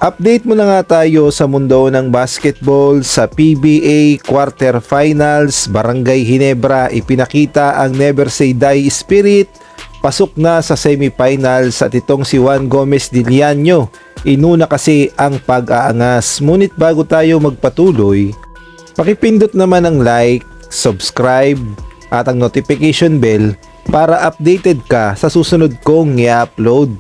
Update mo na nga tayo sa mundo ng basketball sa PBA Quarterfinals. Barangay Ginebra ipinakita ang Never Say Die spirit. Pasok na sa semifinals at itong si Juan Gomez Diliano. Inuna kasi ang pag-aangas. Ngunit bago tayo magpatuloy, pakipindot naman ang like, subscribe at ang notification bell para updated ka sa susunod kong i-upload.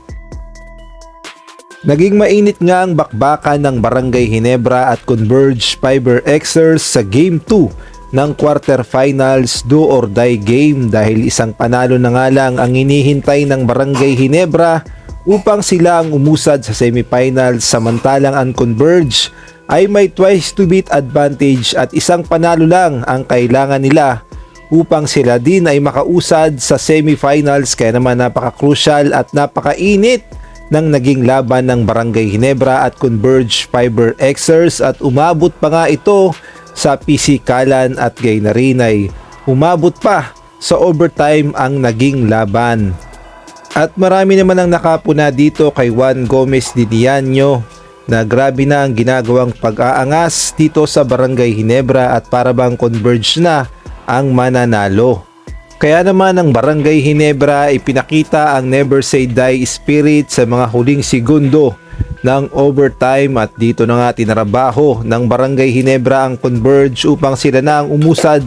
Naging mainit nga ang bakbakan ng Barangay Ginebra at Converge Fiber Xers sa Game 2 ng quarterfinals do or die game dahil isang panalo na nga lang ang hinihintay ng Barangay Ginebra upang sila ang umusad sa semifinals, samantalang ang Converge ay may twice to beat advantage at isang panalo lang ang kailangan nila upang sila din ay makausad sa semifinals. Kaya naman napaka-crucial at napakainit ng naging laban ng Barangay Ginebra at Converge Fiber Xers at umabot pa nga ito sa pisikalan at gaynarinay. Umabot pa sa overtime ang naging laban. At marami naman ang nakapuna dito kay Juan Gomez Diliano na grabe na ang ginagawang pag-aangas dito sa Barangay Ginebra at para bang Converge na ang mananalo. Kaya naman ang Barangay Ginebra ipinakita ang Never Say Die spirit sa mga huling segundo ng overtime at dito na nga tinarabaho ng Barangay Ginebra ang Converge upang sila na ang umusad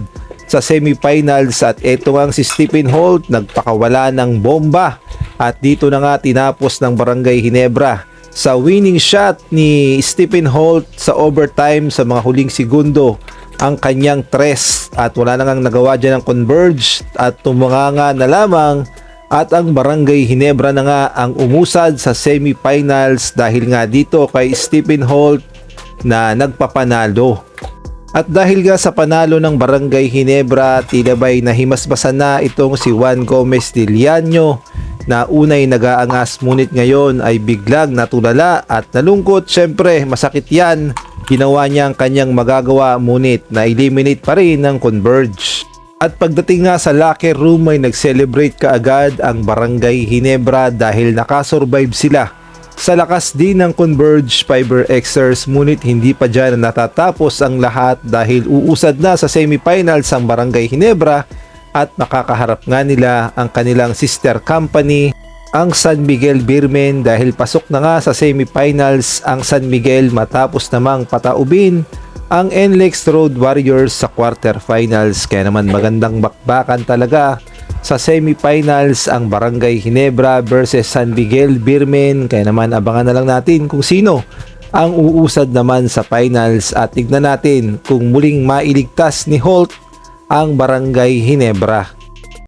sa semifinals at eto nga si Stephen Holt nagpakawala ng bomba at dito na nga tinapos ng Barangay Ginebra sa winning shot ni Stephen Holt sa overtime sa mga huling segundo ang kanyang tres at wala nang nagawa dyan ng Converge at tumunganga na lamang at ang Barangay Ginebra na nga ang umusad sa semifinals dahil nga dito kay Stephen Holt na nagpapanalo. At dahil nga sa panalo ng Barangay Ginebra, tila ba'y nahimasbasan na itong si Juan Gomez Diliano na unay nag-aangas ngunit ngayon ay biglang natulala at nalungkot. Syempre masakit yan. Ginawa niya ang kanyang magagawa ngunit na-eliminate pa rin ng Converge. At pagdating nga sa locker room ay nag-celebrate kaagad ang Barangay Ginebra dahil nakasurvive sila. Sa lakas din ng Converge Fiber Xers ngunit hindi pa dyan natatapos ang lahat dahil uusad na sa semifinals ang Barangay Ginebra at makakaharap nga nila ang kanilang sister company, ang San Miguel Beermen, dahil pasok na nga sa semifinals ang San Miguel matapos namang pataubin ang NLEX Road Warriors sa quarterfinals. Kaya naman magandang bakbakan talaga sa semifinals ang Barangay Ginebra versus San Miguel Beermen. Kaya naman abangan na lang natin kung sino ang uusad naman sa finals at tignan natin kung muling mailigtas ni Holt ang Barangay Ginebra.